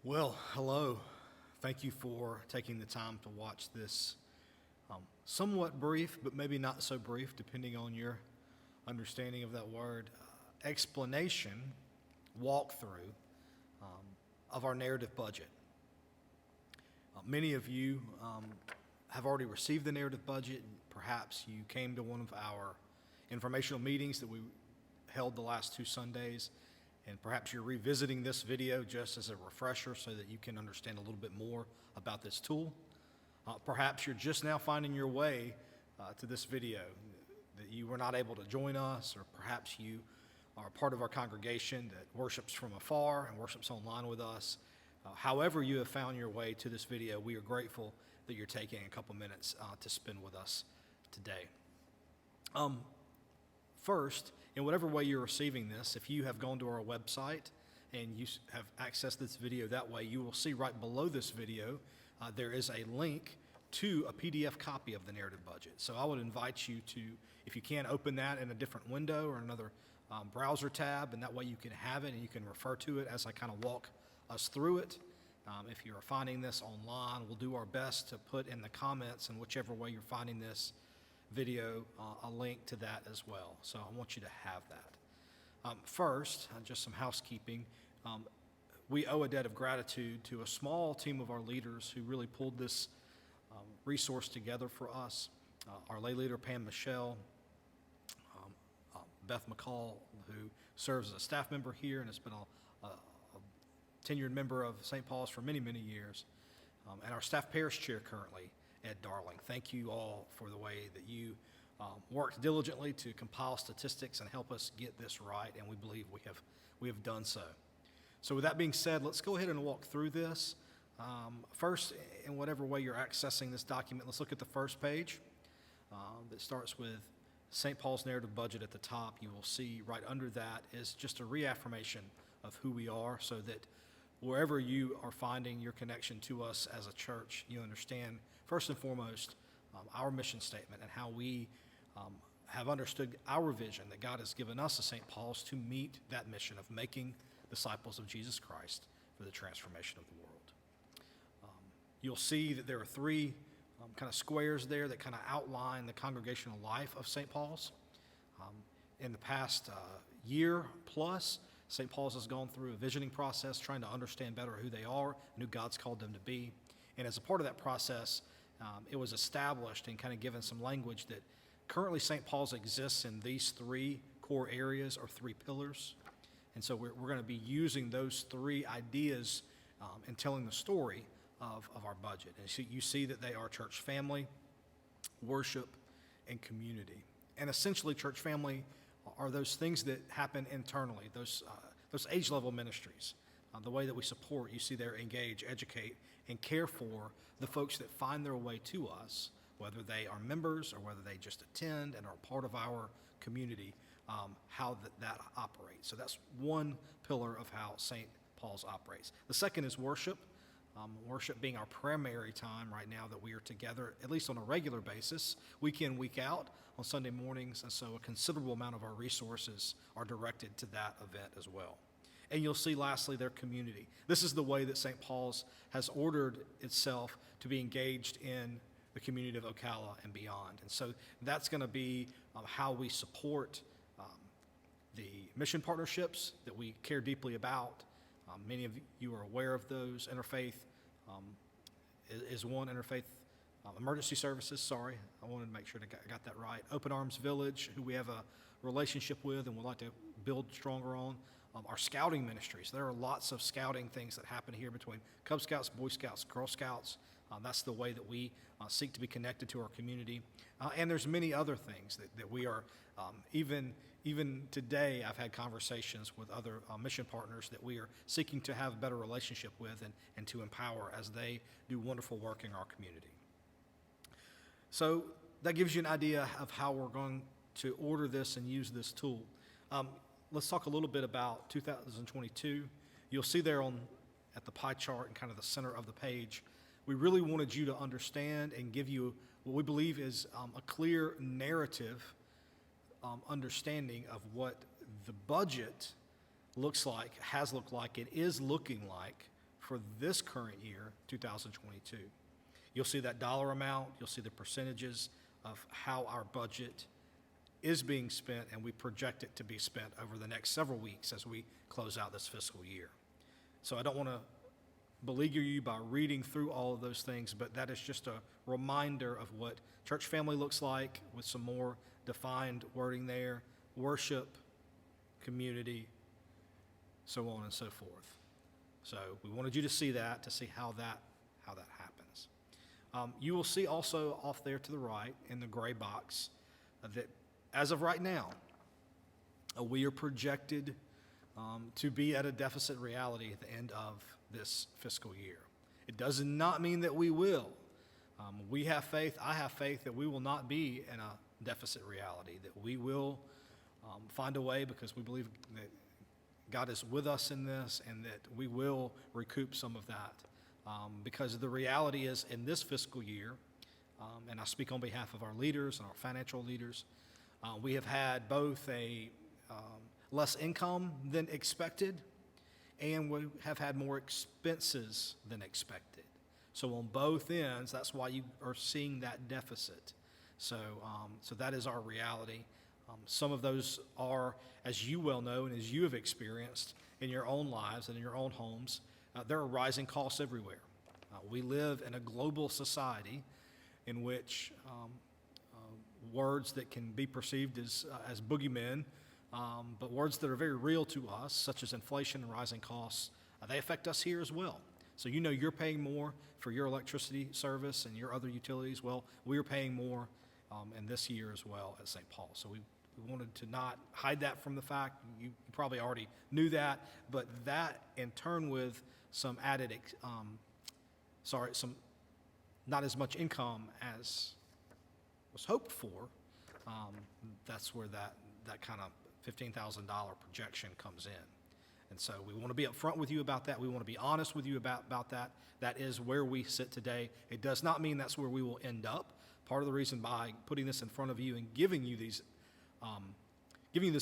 Well, hello. Thank you for taking the time to watch this somewhat brief, but maybe not so brief, depending on your understanding of that word, explanation, walkthrough of our narrative budget. Many of you have already received the narrative budget. Perhaps you came to one of our informational meetings that we held the last 2 Sundays. And perhaps you're revisiting this video just as a refresher so that you can understand a little bit more about this tool. Perhaps you're just now finding your way to this video, that you were not able to join us, or perhaps you are part of our congregation that worships from afar and worships online with us. However you have found your way to this video, we are grateful that you're taking a couple minutes to spend with us today. First, in whatever way you're receiving this, if you have gone to our website and you have accessed this video that way, you will see right below this video there is a link to a PDF copy of the narrative budget. So I would invite you to, if you can, open that in a different window or another browser tab, and that way you can have it and you can refer to it as I kind of walk us through it. If you are finding this online, we'll do our best to put in the comments, in whichever way you're finding this video, a link to that as well. So I want you to have that. First, just some housekeeping. We owe a debt of gratitude to a small team of our leaders who really pulled this resource together for us. Our lay leader, Pam Michelle, Beth McCall, who serves as a staff member here and has been a tenured member of St. Paul's for many, many years, and our staff parish chair currently, Ed Darling. Thank you all for the way that you worked diligently to compile statistics and help us get this right, and we believe we have done so. So with that being said, let's go ahead and walk through this. First, in whatever way you're accessing this document, let's look at the first page that starts with St. Paul's narrative budget at the top. You will see right under that is just a reaffirmation of who we are, so that wherever you are finding your connection to us as a church, you understand first and foremost our mission statement and how we have understood our vision that God has given us as St. Paul's to meet that mission of making disciples of Jesus Christ for the transformation of the world. You'll see that there are 3 kind of squares there that kind of outline the congregational life of St. Paul's. In the past year plus, St. Paul's has gone through a visioning process, trying to understand better who they are and who God's called them to be. And as a part of that process, it was established and kind of given some language that currently St. Paul's exists in these 3 core areas or 3 pillars. And so we're going to be using those 3 ideas in telling the story of our budget. And so you see that they are church family, worship, and community. And essentially, church family are those things that happen internally, those age-level ministries, the way that we support. You see there, engage, educate, and care for the folks that find their way to us, whether they are members or whether they just attend and are part of our community, how that operates. So that's one pillar of how St. Paul's operates. The second is worship. Worship being our primary time right now that we are together, at least on a regular basis, week in, week out, on Sunday mornings, and so a considerable amount of our resources are directed to that event as well. And you'll see, lastly, their community. This is the way that St. Paul's has ordered itself to be engaged in the community of Ocala and beyond. And so that's going to be how we support the mission partnerships that we care deeply about. Many of you are aware of those. Interfaith is one. Interfaith emergency services, I wanted to make sure I got that right. Open Arms Village, who we have a relationship with and would like to build stronger on. Our scouting ministries. There are lots of scouting things that happen here between Cub Scouts, Boy Scouts, Girl Scouts. That's the way that we seek to be connected to our community. And there's many other things that we are, even today, I've had conversations with other mission partners that we are seeking to have a better relationship with and to empower as they do wonderful work in our community. So that gives you an idea of how we're going to order this and use this tool. Let's talk a little bit about 2022. You'll see there at the pie chart and kind of the center of the page, we really wanted you to understand and give you what we believe is a clear narrative understanding of what the budget looks like, has looked like, and is looking like for this current year, 2022. You'll see that dollar amount, you'll see the percentages of how our budget is being spent, and we project it to be spent over the next several weeks as we close out this fiscal year. So I don't want to beleaguer you by reading through all of those things, but that is just a reminder of what church family looks like with some more defined wording there: worship, community, so on and so forth. So we wanted you to see that, to see how that happens. You will see also off there to the right in the gray box that as of right now, we are projected to be at a deficit reality at the end of this fiscal year. It does not mean that we will. We have faith, I have faith that we will not be in a deficit reality, that we will find a way, because we believe that God is with us in this and that we will recoup some of that. Because the reality is, in this fiscal year, and I speak on behalf of our leaders and our financial leaders, we have had both a less income than expected, and we have had more expenses than expected. So on both ends, that's why you are seeing that deficit. So that is our reality. Some of those are, as you well know and as you have experienced in your own lives and in your own homes, there are rising costs everywhere. We live in a global society in which words that can be perceived as boogeymen, but words that are very real to us, such as inflation and rising costs, they affect us here as well. So you know you're paying more for your electricity service and your other utilities. Well, we are paying more in this year as well at St. Paul. So we wanted to not hide that from the fact. You probably already knew that, but that in turn with some added, some not as much income as was hoped for, that's where that kind of $15,000 projection comes in. And so we want to be upfront with you about that. We want to be honest with you about that. That is where we sit today. It does not mean that's where we will end up. Part of the reason by putting this in front of you and giving you this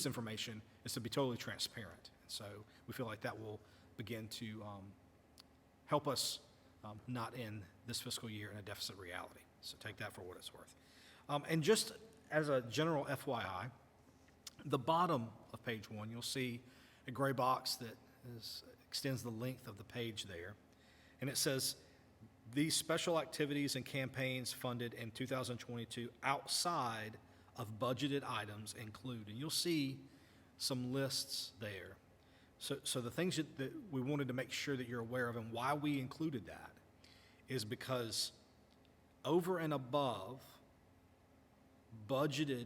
information is to be totally transparent. And so we feel like that will begin to help us not end this fiscal year in a deficit reality. So take that for what it's worth. And just as a general FYI, the bottom of page 1, you'll see a gray box that extends the length of the page there. And it says, these special activities and campaigns funded in 2022 outside of budgeted items include, and you'll see some lists there. So the things that we wanted to make sure that you're aware of, and why we included that, is because over and above budgeted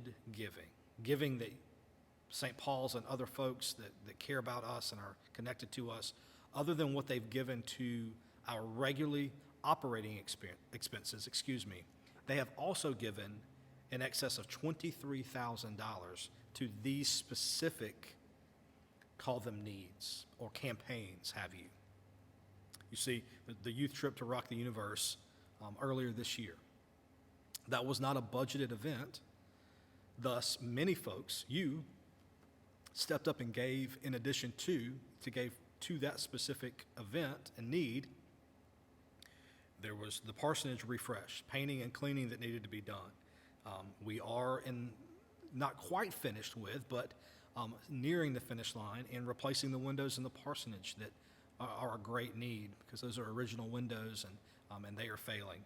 giving that St. Paul's and other folks that care about us and are connected to us, other than what they've given to our regularly operating expenses, they have also given in excess of $23,000 to these specific, call them needs or campaigns, have you. You see, the youth trip to Rock the Universe earlier this year, that was not a budgeted event. Thus, many folks, you, stepped up and gave in addition to that specific event and need. There was the parsonage refresh, painting and cleaning that needed to be done. We are not quite finished with, but nearing the finish line in replacing the windows in the parsonage that are a great need, because those are original windows and they are failing.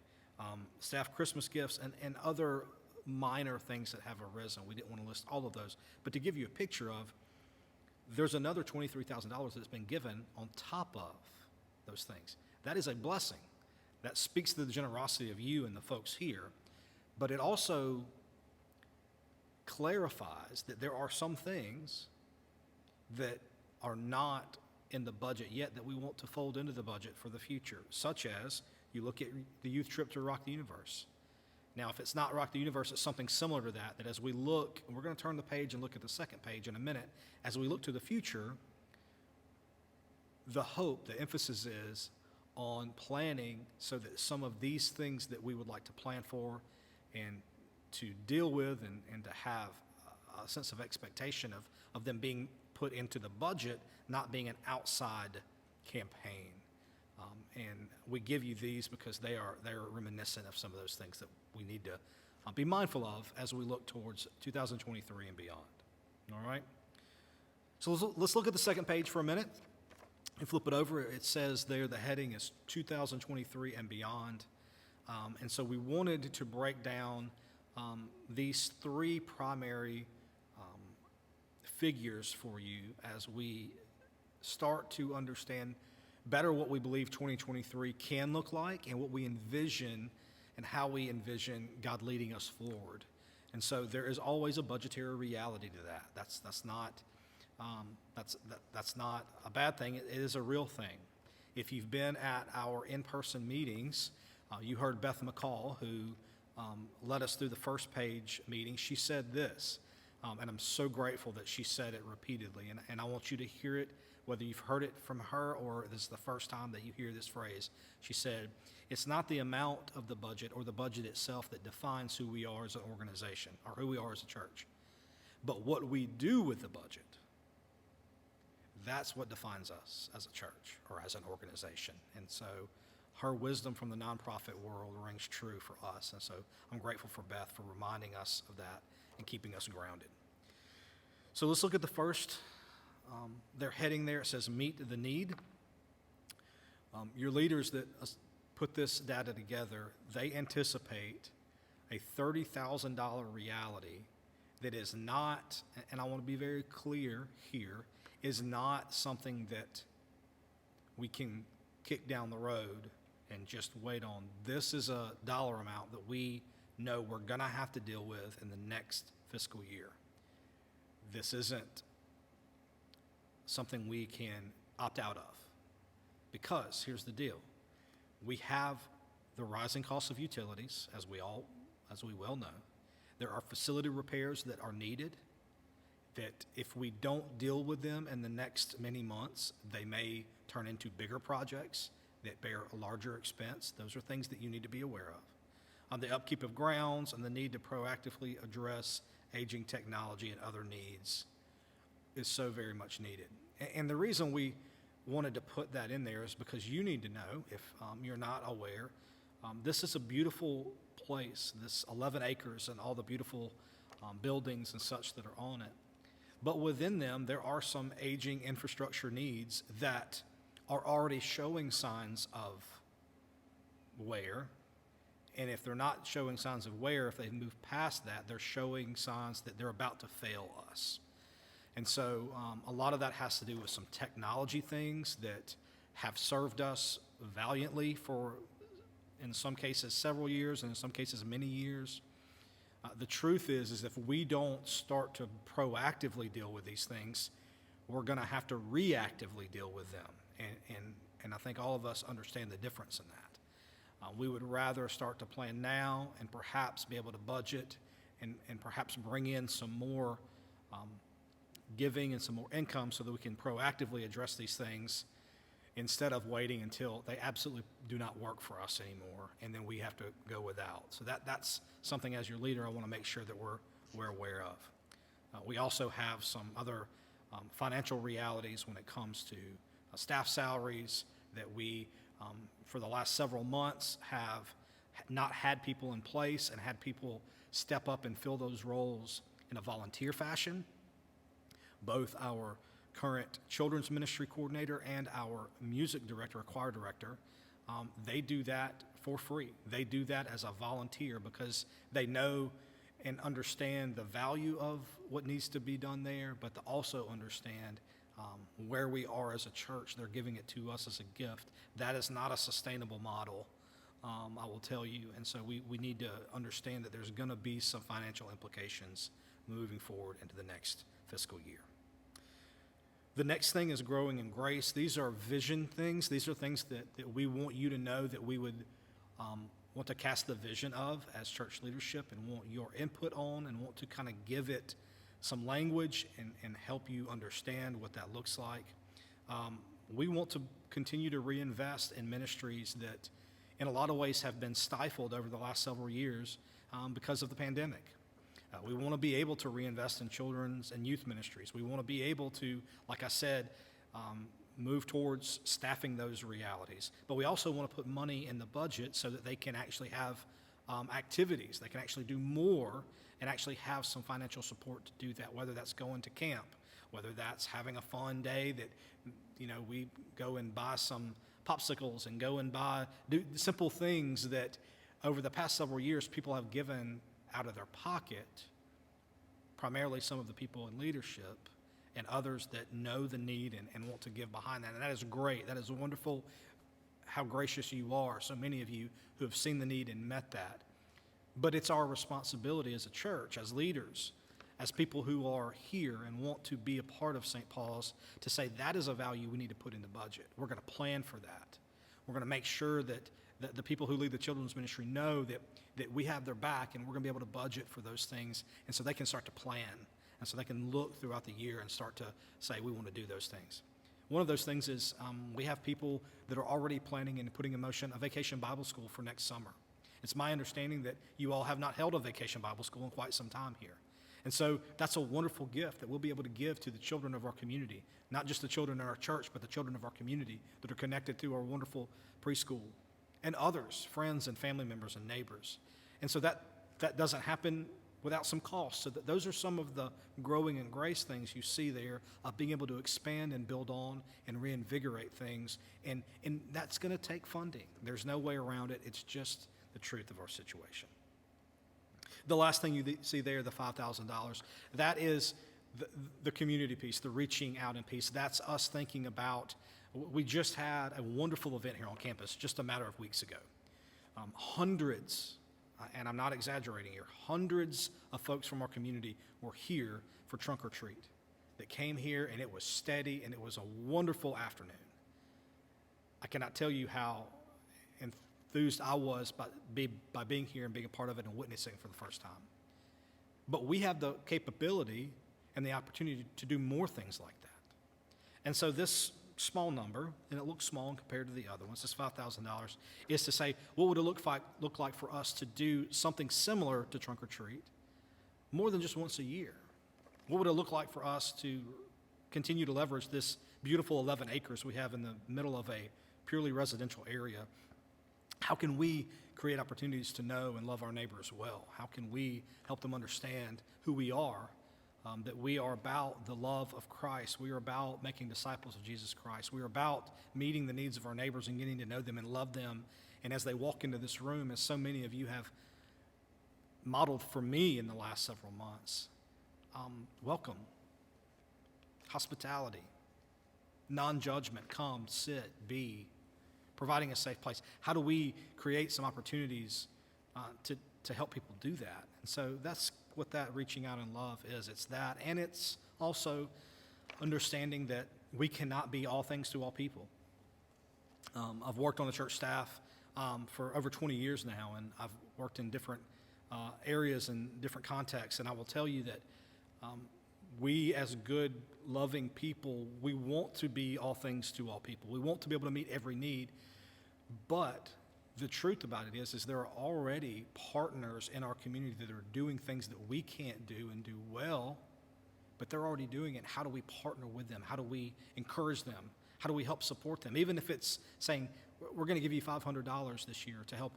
Staff Christmas gifts and other minor things that have arisen. We didn't want to list all of those, but to give you a picture of, there's another $23,000 that's been given on top of those things. That is a blessing. That speaks to the generosity of you and the folks here, but it also clarifies that there are some things that are not in the budget yet that we want to fold into the budget for the future, such as you look at the youth trip to Rock the Universe. Now, if it's not Rock the Universe, it's something similar to that as we look, and we're going to turn the page and look at the second page in a minute, as we look to the future, the hope, the emphasis is on planning so that some of these things that we would like to plan for and to deal with and to have a sense of expectation of them being put into the budget, not being an outside campaign. And we give you these because they're reminiscent of some of those things that we need to be mindful of as we look towards 2023 and beyond. All right? So let's look at the second page for a minute. And flip it over. It says there the heading is 2023 and beyond. And so we wanted to break down these three primary figures for you as we start to understand better what we believe 2023 can look like and what we envision and how we envision God leading us forward. And so there is always a budgetary reality to that. That's not a bad thing. It is a real thing. If you've been at our in-person meetings, you heard Beth McCall, who led us through the first page meeting. She said this, and I'm so grateful that she said it repeatedly. And I want you to hear it, whether you've heard it from her or this is the first time that you hear this phrase. She said, it's not the amount of the budget or the budget itself that defines who we are as an organization or who we are as a church, but what we do with the budget. That's what defines us as a church or as an organization. And so her wisdom from the nonprofit world rings true for us. And so I'm grateful for Beth for reminding us of that and keeping us grounded. So let's look at the first. They're heading there. It says, meet the need. Your leaders that put this data together, they anticipate a $30,000 reality that is not, and I want to be very clear here, is not something that we can kick down the road and just wait on. This is a dollar amount that we know we're going to have to deal with in the next fiscal year. This isn't something we can opt out of, because here's the deal. We have the rising cost of utilities, as we well know. There are facility repairs that are needed, that if we don't deal with them in the next many months, they may turn into bigger projects that bear a larger expense. Those are things that you need to be aware of. On the upkeep of grounds and the need to proactively address aging technology and other needs is so very much needed. And the reason we wanted to put that in there is because you need to know, if you're not aware, this is a beautiful place, this 11 acres and all the beautiful buildings and such that are on it. But within them, there are some aging infrastructure needs that are already showing signs of wear. And if they're not showing signs of wear, if they've moved past that, they're showing signs that they're about to fail us. And so a lot of that has to do with some technology things that have served us valiantly for, in some cases, several years, and in some cases, many years. The truth is if we don't start to proactively deal with these things, we're going to have to reactively deal with them. And I think all of us understand the difference in that. We would rather start to plan now and perhaps be able to budget and perhaps bring in some more giving and some more income so that we can proactively address these things instead of waiting until they absolutely do not work for us anymore and then we have to go without. So that's something as your leader I want to make sure that we're aware of. We also have some other financial realities when it comes to staff salaries that we, for the last several months, have not had people in place and had people step up and fill those roles in a volunteer fashion. Both our current children's ministry coordinator and our music director, choir director, they do that for free. They do that as a volunteer because they know and understand the value of what needs to be done there, but to also understand where we are as a church. They're giving it to us as a gift. That is not a sustainable model, I will tell you. And so we need to understand that there's going to be some financial implications moving forward into the next fiscal year. The next thing is growing in grace. These are vision things. These are things that we want you to know that we would want to cast the vision of as church leadership and want your input on and want to kind of give it some language and help you understand what that looks like. We want to continue to reinvest in ministries that in a lot of ways have been stifled over the last several years because of the pandemic. We want to be able to reinvest in children's and youth ministries. We want to be able to, like I said, move towards staffing those realities. But we also want to put money in the budget so that they can actually have activities. They can actually do more and actually have some financial support to do that, whether that's going to camp, whether that's having a fun day that, we go and buy some popsicles and go and do simple things that over the past several years people have given out of their pocket, primarily some of the people in leadership and others that know the need and want to give behind that. And that is great. That is wonderful how gracious you are, so many of you who have seen the need and met that. But it's our responsibility as a church, as leaders, as people who are here and want to be a part of St. Paul's, to say that is a value we need to put in the budget. We're going to plan for that. We're going to make sure that the people who lead the children's ministry know that we have their back, and we're going to be able to budget for those things, and so they can start to plan, and so they can look throughout the year and start to say, we want to do those things. One of those things is we have people that are already planning and putting in motion a vacation Bible school for next summer. It's my understanding that you all have not held a vacation Bible school in quite some time here. And so that's a wonderful gift that we'll be able to give to the children of our community, not just the children in our church, but the children of our community that are connected through our wonderful preschool, and others, friends and family members and neighbors. And so that doesn't happen without some cost. So those are some of the growing in grace things you see there, of being able to expand and build on and reinvigorate things. And that's going to take funding. There's no way around it. It's just the truth of our situation. The last thing you see there, the $5,000, that is the community piece, the reaching out in piece. That's us thinking about, we just had a wonderful event here on campus just a matter of weeks ago. Hundreds, and I'm not exaggerating here, hundreds of folks from our community were here for Trunk or Treat, that came here, and it was steady, and it was a wonderful afternoon. I cannot tell you how enthused I was by being here and being a part of it and witnessing for the first time. But we have the capability and the opportunity to do more things like that. And so this small number, and it looks small compared to the other ones, this $5,000, is to say, what would it look like for us to do something similar to Trunk or Treat more than just once a year? What would it look like for us to continue to leverage this beautiful 11 acres we have in the middle of a purely residential area? How can we create opportunities to know and love our neighbors well? How can we help them understand who we are, that we are about the love of Christ. We are about making disciples of Jesus Christ. We are about meeting the needs of our neighbors and getting to know them and love them. And as they walk into this room, as so many of you have modeled for me in the last several months, welcome, hospitality, non-judgment, come, sit, be, providing a safe place. How do we create some opportunities to help people do that? And so that's what that reaching out in love is. It's that, and it's also understanding that we cannot be all things to all people. I've worked on the church staff for over 20 years now, and I've worked in different areas and different contexts, and I will tell you that we as good, loving people, we want to be all things to all people. We want to be able to meet every need, but the truth about it is there are already partners in our community that are doing things that we can't do and do well, but they're already doing it. How do we partner with them? How do we encourage them? How do we help support them? Even if it's saying, we're going to give you $500 this year to help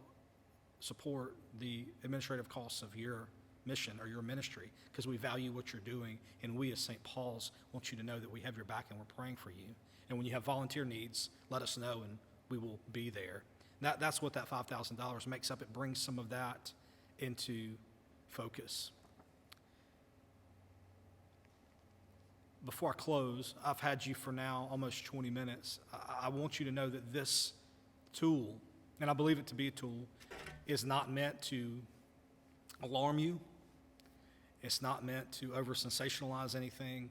support the administrative costs of your mission or your ministry, because we value what you're doing, and we as St. Paul's want you to know that we have your back and we're praying for you. And when you have volunteer needs, let us know and we will be there. That's what that $5,000 makes up. It brings some of that into focus. Before I close, I've had you for now almost 20 minutes. I want you to know that this tool, and I believe it to be a tool, is not meant to alarm you. It's not meant to over-sensationalize anything.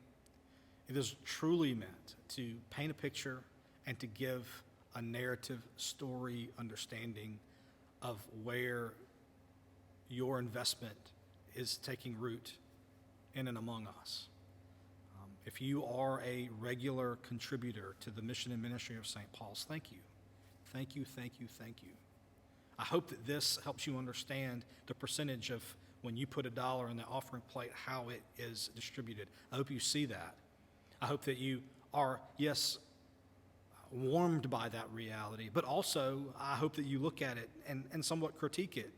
It is truly meant to paint a picture and to give a narrative, story, understanding of where your investment is taking root in and among us. If you are a regular contributor to the mission and ministry of St. Paul's, thank you. Thank you, thank you, thank you. I hope that this helps you understand the percentage of when you put $1 in the offering plate, how it is distributed. I hope you see that. I hope that you are, yes, warmed by that reality, but also I hope that you look at it and somewhat critique it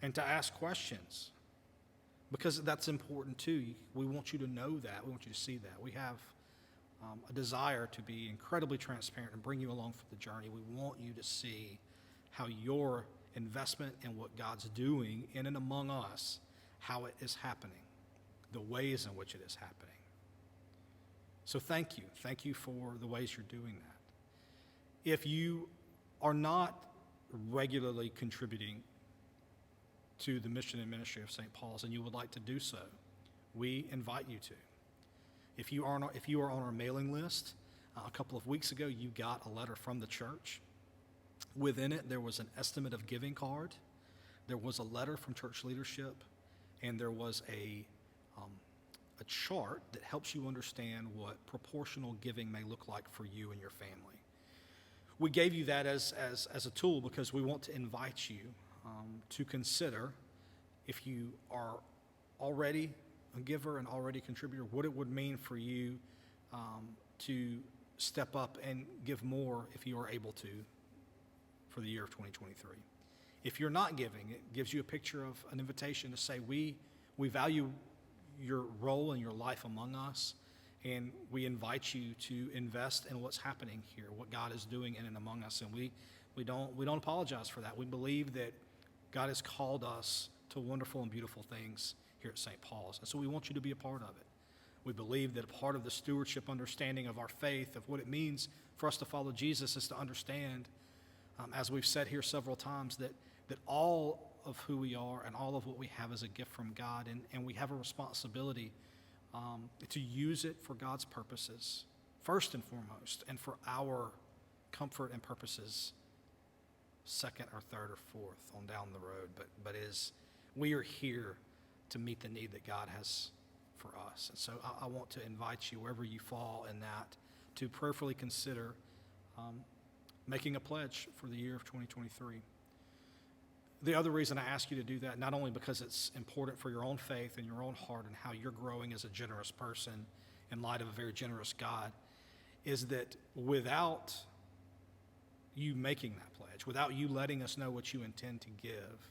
and to ask questions, because that's important too. We want you to know that. We want you to see that. We have a desire to be incredibly transparent and bring you along for the journey. We want you to see how your investment in what God's doing in and among us, how it is happening, the ways in which it is happening. So thank you. Thank you for the ways you're doing that. If you are not regularly contributing to the mission and ministry of St. Paul's and you would like to do so, we invite you to. If you are on our mailing list, a couple of weeks ago you got a letter from the church. Within it, there was an estimate of giving card, there was a letter from church leadership, and there was a chart that helps you understand what proportional giving may look like for you and your family. We gave you that as a tool because we want to invite you to consider, if you are already a giver and already a contributor, what it would mean for you to step up and give more if you are able to for the year of 2023. If you're not giving, it gives you a picture of an invitation to say, we value your role and your life among us, and we invite you to invest in what's happening here, what God is doing in and among us, and we don't apologize for that. We believe that God has called us to wonderful and beautiful things here at St. Paul's, and so we want you to be a part of it. We believe that a part of the stewardship understanding of our faith, of what it means for us to follow Jesus, is to understand, as we've said here several times, that all of who we are and all of what we have is a gift from God, and we have a responsibility to use it for God's purposes, first and foremost, and for our comfort and purposes second or third or fourth on down the road. But we are here to meet the need that God has for us. And so I want to invite you, wherever you fall in that, to prayerfully consider making a pledge for the year of 2023. The other reason I ask you to do that, not only because it's important for your own faith and your own heart and how you're growing as a generous person in light of a very generous God, is that without you making that pledge, without you letting us know what you intend to give,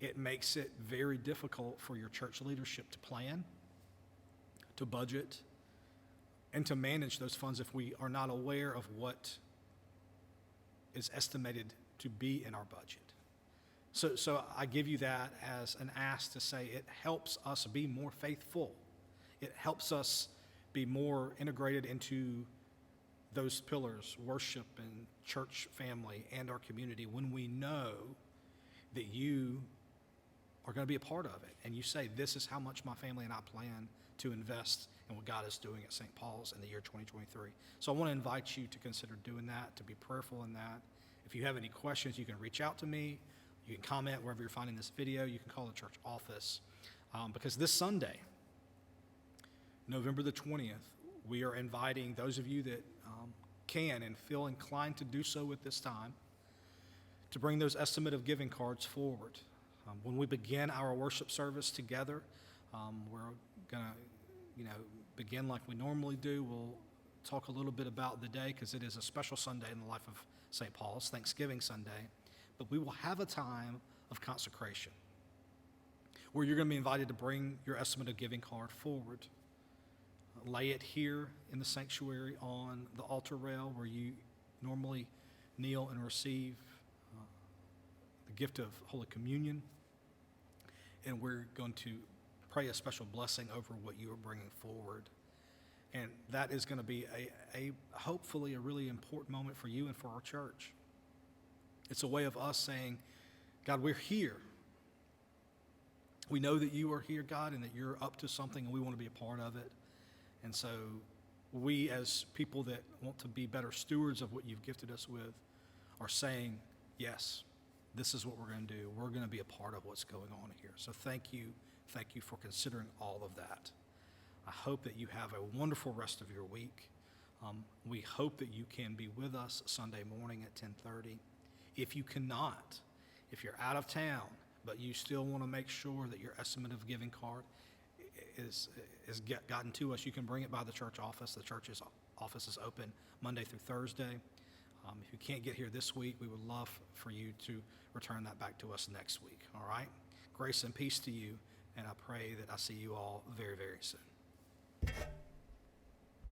it makes it very difficult for your church leadership to plan, to budget, and to manage those funds if we are not aware of what is estimated to be in our budget. So I give you that as an ask to say it helps us be more faithful. It helps us be more integrated into those pillars, worship and church family and our community, when we know that you are going to be a part of it. And you say, this is how much my family and I plan to invest in what God is doing at St. Paul's in the year 2023. So I want to invite you to consider doing that, to be prayerful in that. If you have any questions, you can reach out to me. You can comment wherever you're finding this video. You can call the church office. Because this Sunday, November the 20th, we are inviting those of you that can and feel inclined to do so at this time to bring those estimate of giving cards forward. When we begin our worship service together, we're going to begin like we normally do. We'll talk a little bit about the day because it is a special Sunday in the life of St. Paul's, Thanksgiving Sunday. But we will have a time of consecration where you're going to be invited to bring your estimate of giving card forward. Lay it here in the sanctuary on the altar rail where you normally kneel and receive the gift of Holy Communion. And we're going to pray a special blessing over what you are bringing forward. And that is going to be a hopefully a really important moment for you and for our church. It's a way of us saying, God, we're here. We know that you are here, God, and that you're up to something, and we want to be a part of it. And so we, as people that want to be better stewards of what you've gifted us with, are saying, yes, this is what we're going to do. We're going to be a part of what's going on here. So thank you for considering all of that. I hope that you have a wonderful rest of your week. We hope that you can be with us Sunday morning at 10:30. If you cannot, if you're out of town, but you still want to make sure that your estimate of giving card is gotten to us, you can bring it by the church office. The church is office is open Monday through Thursday. If you can't get here this week, we would love for you to return that back to us next week, all right? Grace and peace to you, and I pray that I see you all very, very soon.